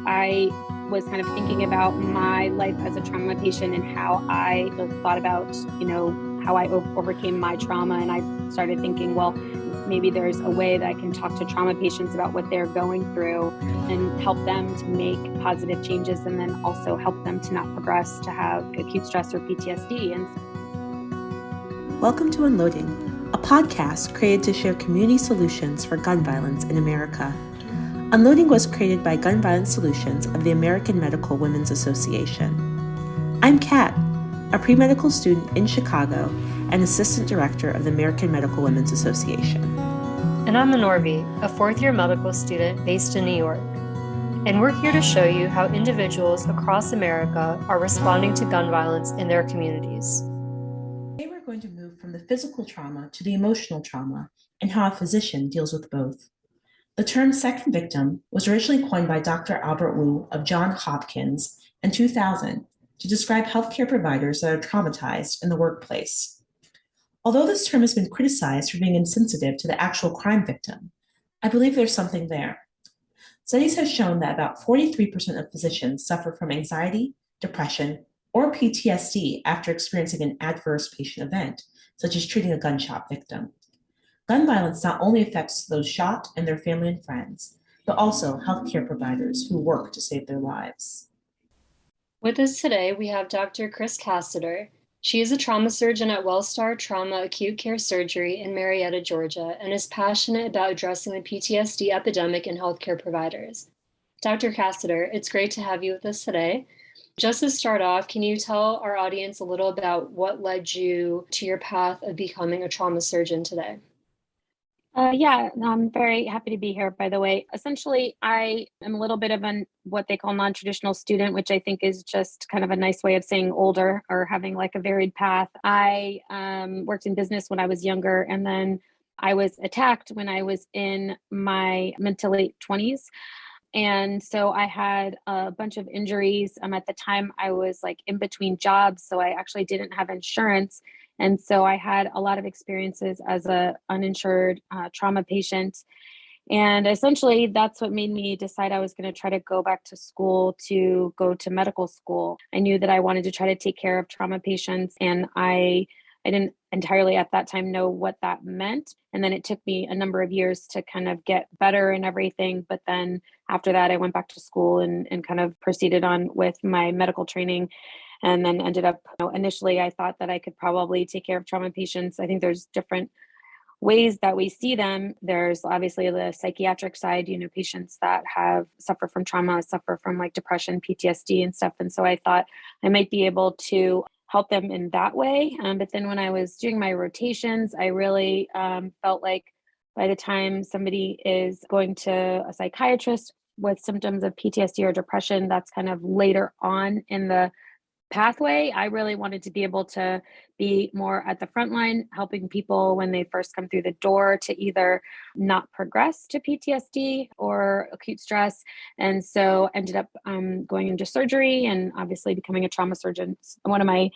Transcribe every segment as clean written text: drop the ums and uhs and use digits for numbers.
I was kind of thinking about my life as a trauma patient and how I thought about, how I overcame my trauma. And I started thinking, well, maybe there's a way that I can talk to trauma patients about what they're going through and help them to make positive changes, and then also help them to not progress to have acute stress or PTSD. Welcome to Unloading, a podcast created to share community solutions for gun violence in America. Unloading was created by Gun Violence Solutions of the American Medical Women's Association. I'm Kat, a pre-medical student in Chicago and assistant director of the American Medical Women's Association. And I'm Minorvi, a fourth-year medical student based in New York. And we're here to show you how individuals across America are responding to gun violence in their communities. Today we're going to move from the physical trauma to the emotional trauma and how a physician deals with both. The term second victim was originally coined by Dr. Albert Wu of Johns Hopkins in 2000 to describe healthcare providers that are traumatized in the workplace. Although this term has been criticized for being insensitive to the actual crime victim, I believe there's something there. Studies have shown that about 43% of physicians suffer from anxiety, depression, or PTSD after experiencing an adverse patient event, such as treating a gunshot victim. Gun violence not only affects those shot and their family and friends, but also healthcare providers who work to save their lives. With us today, we have Dr. Chris Castater. She is a trauma surgeon at Wellstar Trauma Acute Care Surgery in Marietta, Georgia, and is passionate about addressing the PTSD epidemic in healthcare providers. Dr. Castater, it's great to have you with us today. Just to start off, can you tell our audience a little about what led you to your path of becoming a trauma surgeon today? I'm very happy to be here, by the way. Essentially, I am a little bit of what they call non-traditional student, which I think is just kind of a nice way of saying older or having like a varied path. I worked in business when I was younger, and then I was attacked when I was in my mid to late 20s. And so I had a bunch of injuries. At the time, I was like in between jobs, so I actually didn't have insurance. And so I had a lot of experiences as a uninsured trauma patient. And essentially, that's what made me decide I was going to try to go back to school to go to medical school. I knew that I wanted to try to take care of trauma patients, and I didn't entirely at that time know what that meant. And then it took me a number of years to kind of get better and everything. But then after that, I went back to school and kind of proceeded on with my medical training. And then ended up, initially I thought that I could probably take care of trauma patients. I think there's different ways that we see them. There's obviously the psychiatric side, patients that suffer from trauma, suffer from like depression, PTSD and stuff. And so I thought I might be able to help them in that way. But then when I was doing my rotations, I really felt like by the time somebody is going to a psychiatrist with symptoms of PTSD or depression, that's kind of later on in the pathway. I really wanted to be able to be more at the front line, helping people when they first come through the door to either not progress to PTSD or acute stress. And so ended up going into surgery and obviously becoming a trauma surgeon. One of my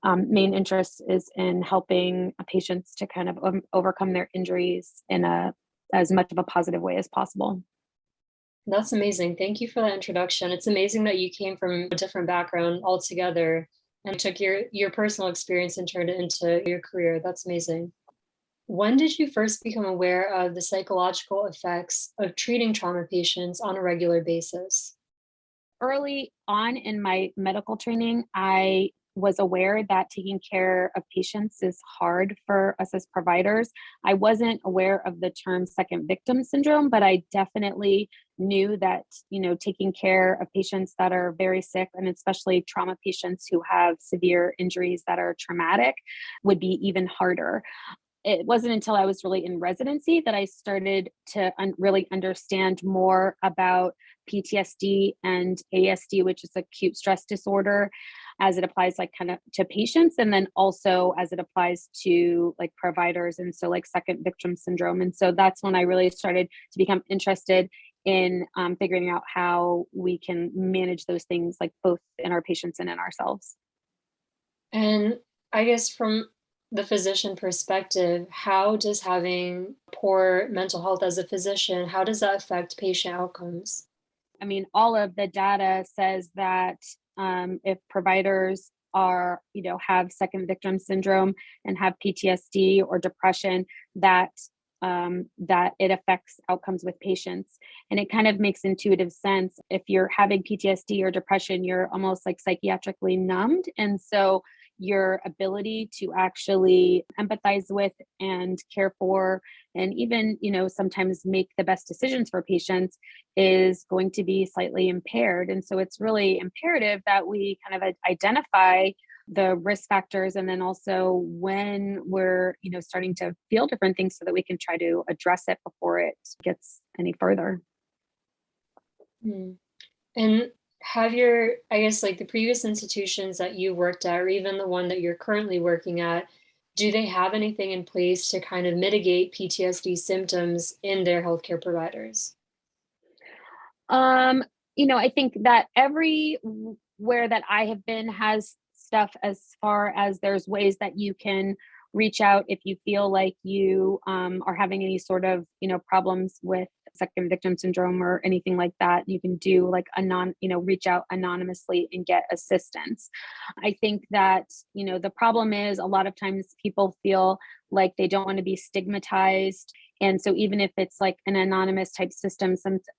main interests is in helping patients to kind of overcome their injuries in as much of a positive way as possible. That's amazing. Thank you for that introduction. It's amazing that you came from a different background altogether and took your personal experience and turned it into your career. That's amazing. When did you first become aware of the psychological effects of treating trauma patients on a regular basis? Early on in my medical training, I was aware that taking care of patients is hard for us as providers. I wasn't aware of the term second victim syndrome, but I definitely knew that, taking care of patients that are very sick, and especially trauma patients who have severe injuries that are traumatic, would be even harder. It wasn't until I was really in residency that I started to really understand more about PTSD and ASD, which is acute stress disorder, as it applies like kind of to patients, and then also as it applies to like providers. And so like second victim syndrome. And so that's when I really started to become interested in figuring out how we can manage those things, like both in our patients and in ourselves. And I guess from the physician perspective, how does having poor mental health as a physician, how does that affect patient outcomes? I mean, all of the data says that if providers are, have second victim syndrome and have PTSD or depression, that that it affects outcomes with patients. And it kind of makes intuitive sense. If you're having PTSD or depression, you're almost like psychiatrically numbed. And so your ability to actually empathize with and care for, and even, sometimes make the best decisions for patients is going to be slightly impaired. And so it's really imperative that we kind of identify the risk factors, and then also when we're starting to feel different things, so that we can try to address it before it gets any further. And have your, I guess, like the previous institutions that you worked at, or even the one that you're currently working at, do they have anything in place to kind of mitigate PTSD symptoms in their healthcare providers? I think that everywhere that I have been has stuff, as far as there's ways that you can reach out if you feel like you are having any sort of, problems with second victim syndrome or anything like that. You can do like reach out anonymously and get assistance. I think that, the problem is a lot of times people feel like they don't want to be stigmatized. And so even if it's like an anonymous type system,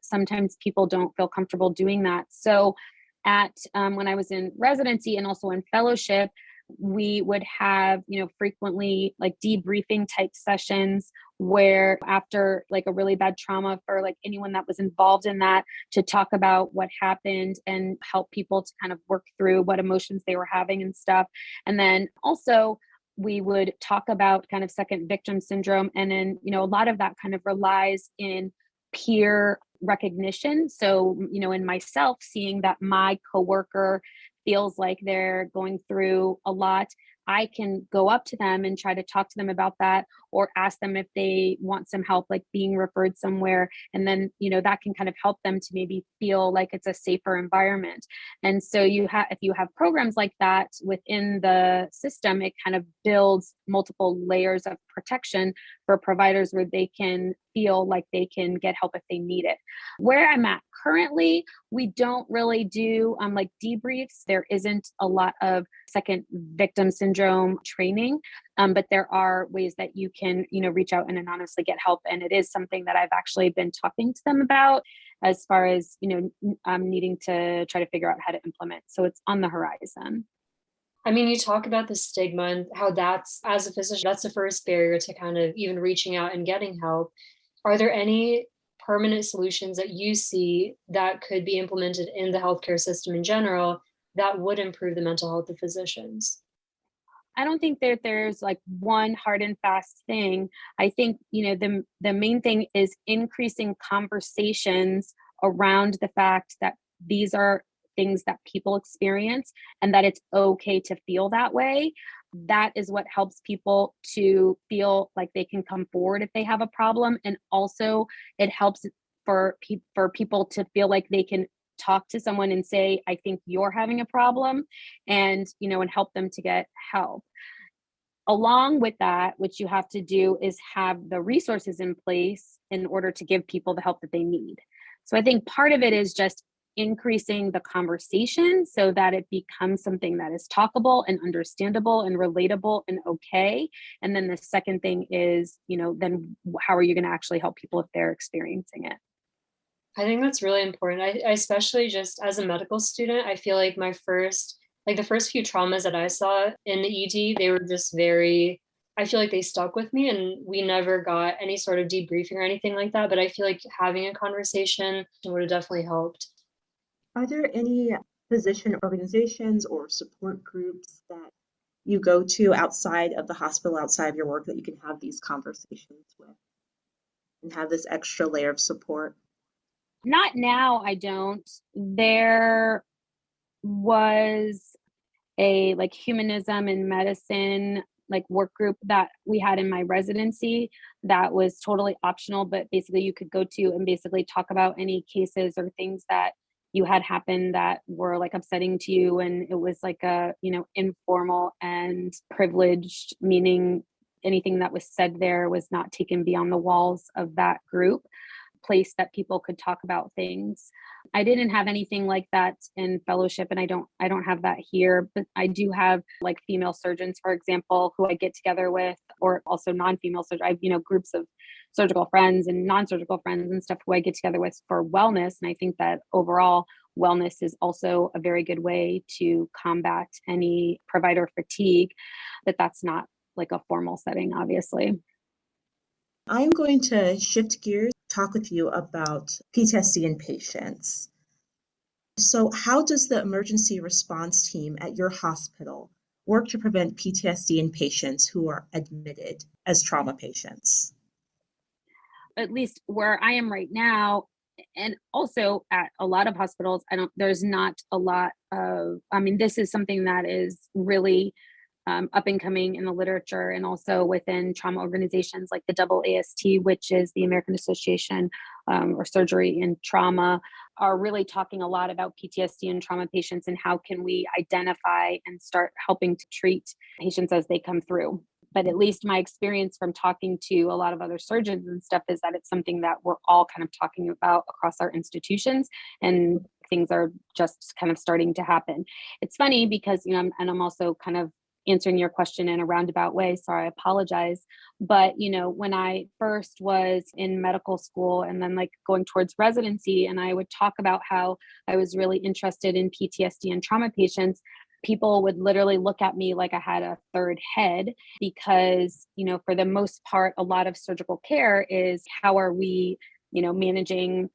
sometimes people don't feel comfortable doing that. So when I was in residency and also in fellowship, we would have, frequently like debriefing type sessions where after like a really bad trauma, for like anyone that was involved in that, to talk about what happened and help people to kind of work through what emotions they were having and stuff. And then also we would talk about kind of second victim syndrome. And then, a lot of that kind of relies in peer recognition. So, in myself, seeing that my coworker feels like they're going through a lot, I can go up to them and try to talk to them about that, or ask them if they want some help, like being referred somewhere. And then, that can kind of help them to maybe feel like it's a safer environment. And so if you have programs like that within the system, it kind of builds multiple layers of protection for providers, where they can feel like they can get help if they need it. Where I'm at currently, we don't really do like debriefs. There isn't a lot of second victim syndrome training, but there are ways that you can, reach out and anonymously get help. And it is something that I've actually been talking to them about, as far as, needing to try to figure out how to implement. So it's on the horizon. I mean, you talk about the stigma and how that's, as a physician, that's the first barrier to kind of even reaching out and getting help. Are there any permanent solutions that you see that could be implemented in the healthcare system in general that would improve the mental health of physicians? I don't think that there's like one hard and fast thing. I think, the main thing is increasing conversations around the fact that these are things that people experience, and that it's okay to feel that way. That is what helps people to feel like they can come forward if they have a problem. And also it helps for people to feel like they can talk to someone and say, I think you're having a problem, and, and help them to get help. Along with that, what you have to do is have the resources in place in order to give people the help that they need. So I think part of it is just increasing the conversation so that it becomes something that is talkable and understandable and relatable and okay. And then the second thing is, then how are you going to actually help people if they're experiencing it? I think that's really important. I especially just as a medical student, I feel like the first few traumas that I saw in the ED, they were just I feel like they stuck with me, and we never got any sort of debriefing or anything like that. But I feel like having a conversation would have definitely helped. Are there any physician organizations or support groups that you go to outside of the hospital, outside of your work, that you can have these conversations with and have this extra layer of support? Not now, I don't. There was a like humanism and medicine like work group that we had in my residency that was totally optional, but basically you could go to and basically talk about any cases or things that you had happen that were like upsetting to you. And it was like a, informal and privileged, meaning anything that was said there was not taken beyond the walls of that group. place that people could talk about things. I didn't have anything like that in fellowship, and I don't have that here, but I do have like female surgeons, for example, who I get together with, or also non-female surgeons. I have, groups of surgical friends and non-surgical friends and stuff who I get together with for wellness. And I think that overall wellness is also a very good way to combat any provider fatigue, but that's not like a formal setting, obviously. I'm going to shift gears, talk with you about PTSD in patients. So, how does the emergency response team at your hospital work to prevent PTSD in patients who are admitted as trauma patients? At least where I am right now, and also at a lot of hospitals, there's not a lot of, this is something that is really up and coming in the literature, and also within trauma organizations like the AAST, which is the American Association or Surgery and Trauma, are really talking a lot about PTSD and trauma patients and how can we identify and start helping to treat patients as they come through. But at least my experience from talking to a lot of other surgeons and stuff is that it's something that we're all kind of talking about across our institutions, and things are just kind of starting to happen. It's funny because, I'm also kind of answering your question in a roundabout way, so I apologize. But, when I first was in medical school and then like going towards residency, and I would talk about how I was really interested in PTSD and trauma patients, people would literally look at me like I had a third head because, for the most part, a lot of surgical care is how are we, managing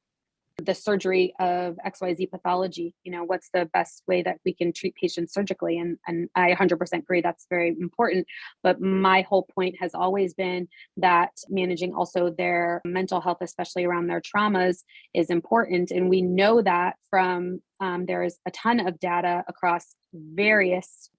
the surgery of XYZ pathology, what's the best way that we can treat patients surgically. And I 100% agree that's very important. But my whole point has always been that managing also their mental health, especially around their traumas, is important. And we know that from there is a ton of data across various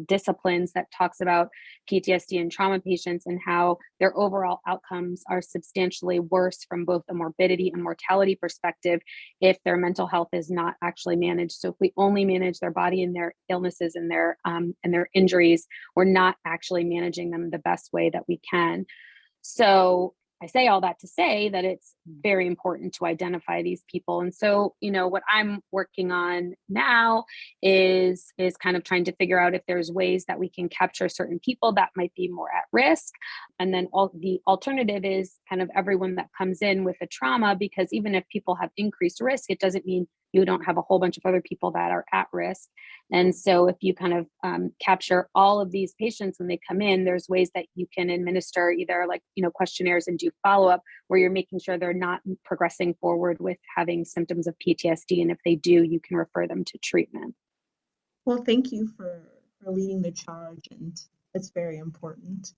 disciplines that talks about PTSD and trauma patients and how their overall outcomes are substantially worse from both a morbidity and mortality perspective if their mental health is not actually managed. So if we only manage their body and their illnesses and their injuries, we're not actually managing them the best way that we can. So I say all that to say that it's very important to identify these people. And so, what I'm working on now is kind of trying to figure out if there's ways that we can capture certain people that might be more at risk. And then the alternative is kind of everyone that comes in with a trauma, because even if people have increased risk, it doesn't mean you don't have a whole bunch of other people that are at risk. And so if you kind of capture all of these patients when they come in, there's ways that you can administer either like, questionnaires and do follow-up where you're making sure they're not progressing forward with having symptoms of PTSD. And if they do, you can refer them to treatment. Well, thank you for leading the charge, and it's very important.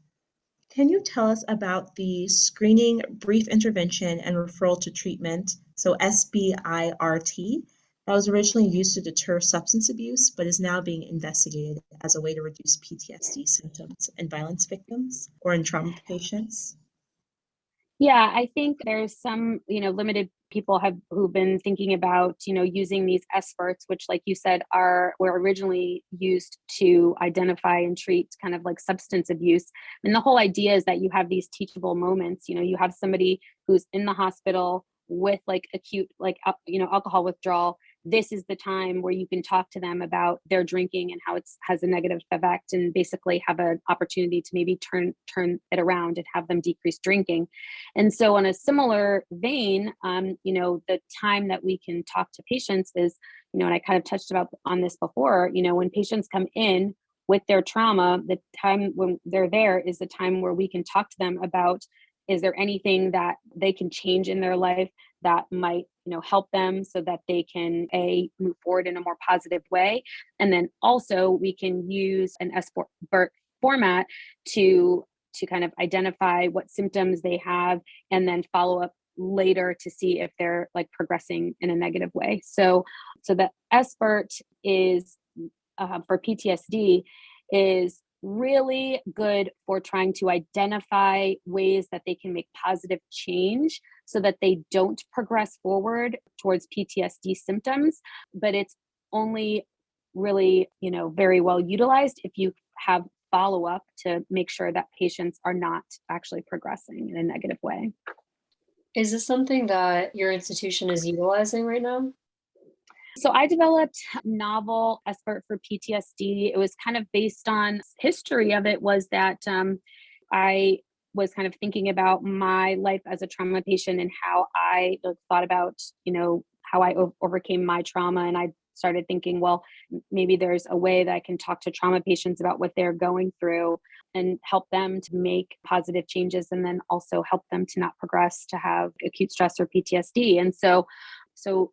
Can you tell us about the screening, brief intervention, and referral to treatment, so SBIRT, that was originally used to deter substance abuse, but is now being investigated as a way to reduce PTSD symptoms in violence victims or in trauma patients? Yeah, I think there's some, limited people who've been thinking about, using these SBIRTs, which, like you said, were originally used to identify and treat kind of like substance abuse. And the whole idea is that you have these teachable moments. You have somebody who's in the hospital with like acute, alcohol withdrawal. This is the time where you can talk to them about their drinking and how it has a negative effect, and basically have an opportunity to maybe turn it around and have them decrease drinking. And so on a similar vein, the time that we can talk to patients is, and I kind of touched on this before, when patients come in with their trauma, the time when they're there is the time where we can talk to them about, is there anything that they can change in their life that might, help them so that they can move forward in a more positive way. And then also we can use an SBIRT format to kind of identify what symptoms they have and then follow up later to see if they're like progressing in a negative way. So the SBIRT is for PTSD is really good for trying to identify ways that they can make positive change so that they don't progress forward towards PTSD symptoms. But it's only really, very well utilized if you have follow-up to make sure that patients are not actually progressing in a negative way. Is this something that your institution is utilizing right now? So I developed a novel SBIRT for PTSD. It was kind of based on history of it was that I was kind of thinking about my life as a trauma patient and how I thought about, how I overcame my trauma. And I started thinking, well, maybe there's a way that I can talk to trauma patients about what they're going through and help them to make positive changes and then also help them to not progress to have acute stress or PTSD. And so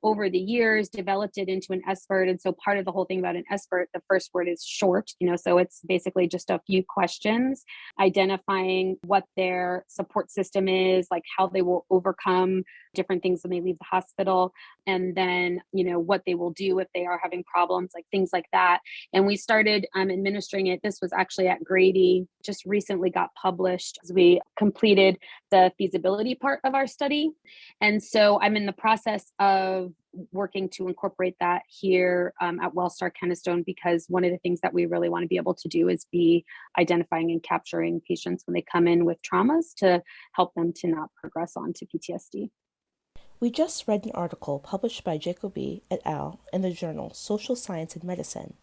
over the years developed it into an SBIRT. And so part of the whole thing about an SBIRT, the first word is short, so it's basically just a few questions identifying what their support system is, like how they will overcome different things when they leave the hospital, and then what they will do if they are having problems, like things like that. And we started administering it. This was actually at Grady, just recently got published as we completed the feasibility part of our study. And so I'm in the process of working to incorporate that here at Wellstar Kennestone, because one of the things that we really want to be able to do is be identifying and capturing patients when they come in with traumas to help them to not progress on to PTSD. We just read an article published by Jacoby et al. In the journal Social Science and Medicine,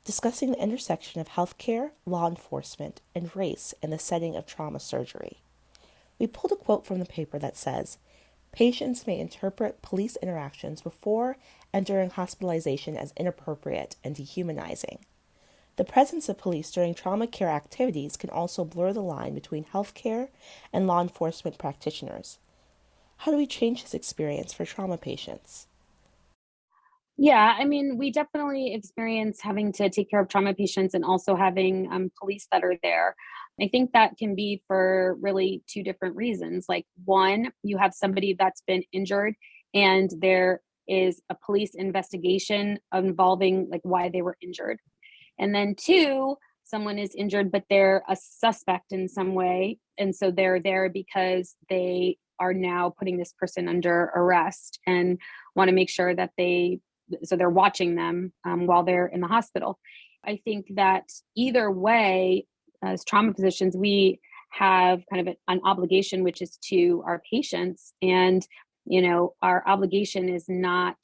discussing the intersection of healthcare, law enforcement, and race in the setting of trauma surgery. We pulled a quote from the paper that says, "Patients may interpret police interactions before and during hospitalization as inappropriate and dehumanizing. The presence of police during trauma care activities can also blur the line between healthcare and law enforcement practitioners. How do we change this experience for trauma patients?" Yeah, I mean, we definitely experience having to take care of trauma patients and also having police that are there. I think that can be for really two different reasons. Like, one, you have somebody that's been injured and there is a police investigation involving like why they were injured. And then two, someone is injured, but they're a suspect in some way. And so they're there because they are now putting this person under arrest and want to make sure that they're watching them while they're in the hospital. I think that either way, as trauma physicians, we have kind of an obligation, which is to our patients. And, our obligation is not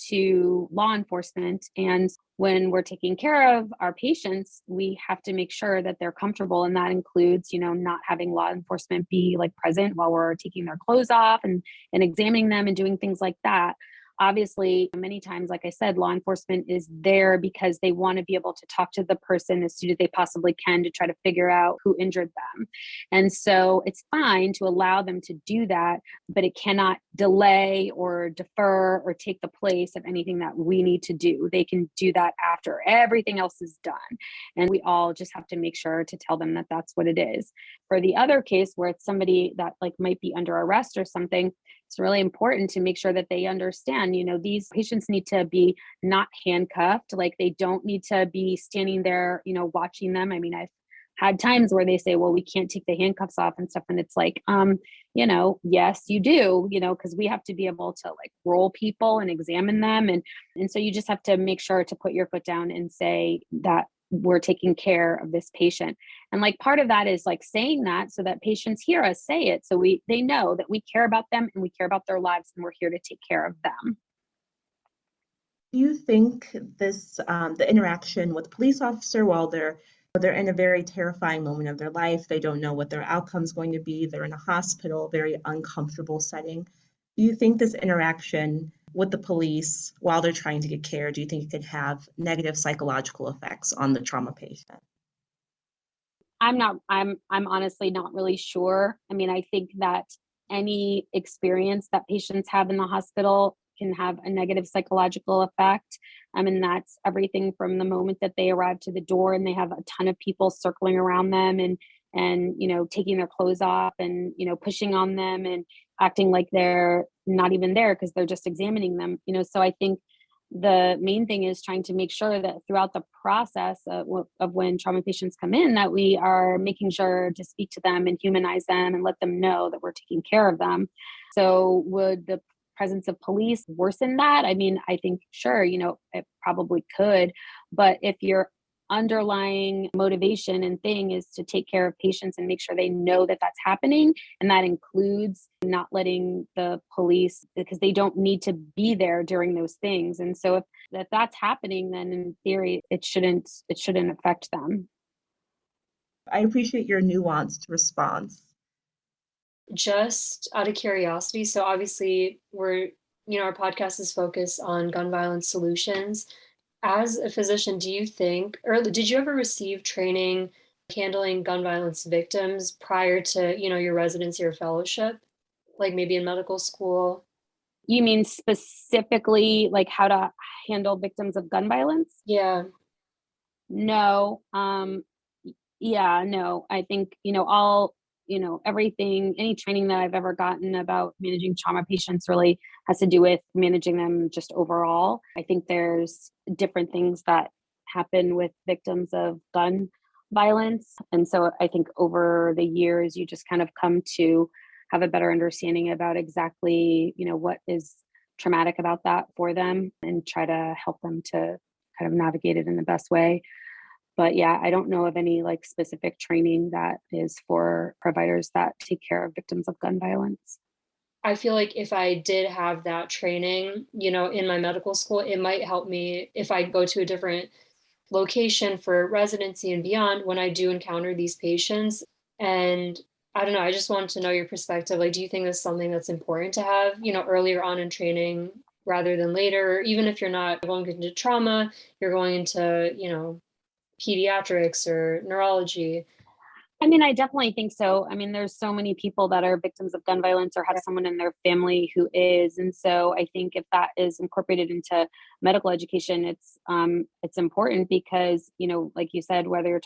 to law enforcement. And when we're taking care of our patients, we have to make sure that they're comfortable. And that includes, not having law enforcement be like present while we're taking their clothes off and examining them and doing things like that. Obviously, many times, like I said, law enforcement is there because they want to be able to talk to the person as soon as they possibly can to try to figure out who injured them. And so it's fine to allow them to do that, but it cannot delay or defer or take the place of anything that we need to do. They can do that after everything else is done. And we all just have to make sure to tell them that that's what it is. For the other case where it's somebody that like might be under arrest or something, it's really important to make sure that they understand, these patients need to be not handcuffed. Like they don't need to be standing there, watching them. I mean, I've had times where they say, well, we can't take the handcuffs off and stuff. And it's like, yes, you do, because we have to be able to like roll people and examine them. And so you just have to make sure to put your foot down and say that we're taking care of this patient. And like part of that is like saying that so that patients hear us say it. So they know that we care about them and we care about their lives and we're here to take care of them. Do you think this, the interaction with a police officer while they're in a very terrifying moment of their life, they don't know what their outcome's going to be, they're in a hospital, very uncomfortable setting. Do you think this interaction with the police while they're trying to get care, do you think it could have negative psychological effects on the trauma patient? I'm honestly not really sure. I mean, I think that any experience that patients have in the hospital can have a negative psychological effect. I mean, that's everything from the moment that they arrive to the door and they have a ton of people circling around them and taking their clothes off and pushing on them and acting like they're not even there because they're just examining them. So I think the main thing is trying to make sure that throughout the process of when trauma patients come in, that we are making sure to speak to them and humanize them and let them know that we're taking care of them. So would the presence of police worsen that? I mean, I think sure, it probably could, but if you're underlying motivation and thing is to take care of patients and make sure they know that that's happening. And that includes not letting the police, because they don't need to be there during those things. And so if that's happening, then in theory, it shouldn't affect them. I appreciate your nuanced response. Just out of curiosity, so obviously our podcast is focused on gun violence solutions. As a physician, do you think, or did you ever receive training handling gun violence victims prior to, your residency or fellowship, like maybe in medical school? You mean specifically like how to handle victims of gun violence? Yeah. No. Yeah, no. I think, everything, any training that I've ever gotten about managing trauma patients really has to do with managing them just overall. I think there's different things that happen with victims of gun violence. And so I think over the years, you just kind of come to have a better understanding about exactly, what is traumatic about that for them and try to help them to kind of navigate it in the best way. But yeah, I don't know of any like specific training that is for providers that take care of victims of gun violence. I feel like if I did have that training, in my medical school, it might help me if I go to a different location for residency and beyond when I do encounter these patients. And I don't know, I just wanted to know your perspective. Like, do you think this is something that's important to have, earlier on in training rather than later? Or even if you're not going into trauma, you're going into, pediatrics or neurology. I mean, I definitely think so. I mean, there's so many people that are victims of gun violence or have someone in their family who is. And so I think if that is incorporated into medical education, it's important because, like you said, whether you're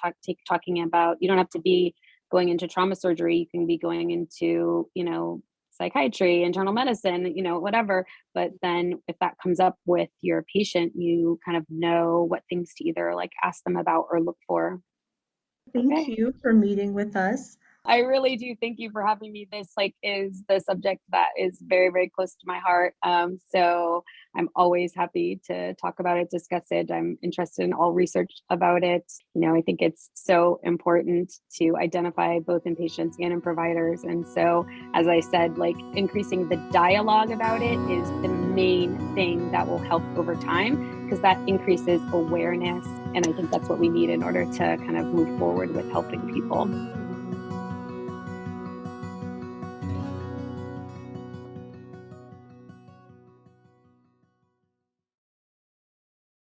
talking about, you don't have to be going into trauma surgery, you can be going into, psychiatry, internal medicine, whatever. But then if that comes up with your patient, you kind of know what things to either like ask them about or look for. Thank you for meeting with us. I really do. Thank you for having me. This is the subject that is very, very close to my heart. So I'm always happy to talk about it, discuss it. I'm interested in all research about it. I think it's so important to identify both in patients and in providers. And so, as I said, increasing the dialogue about it is the main thing that will help over time because that increases awareness. And I think that's what we need in order to kind of move forward with helping people.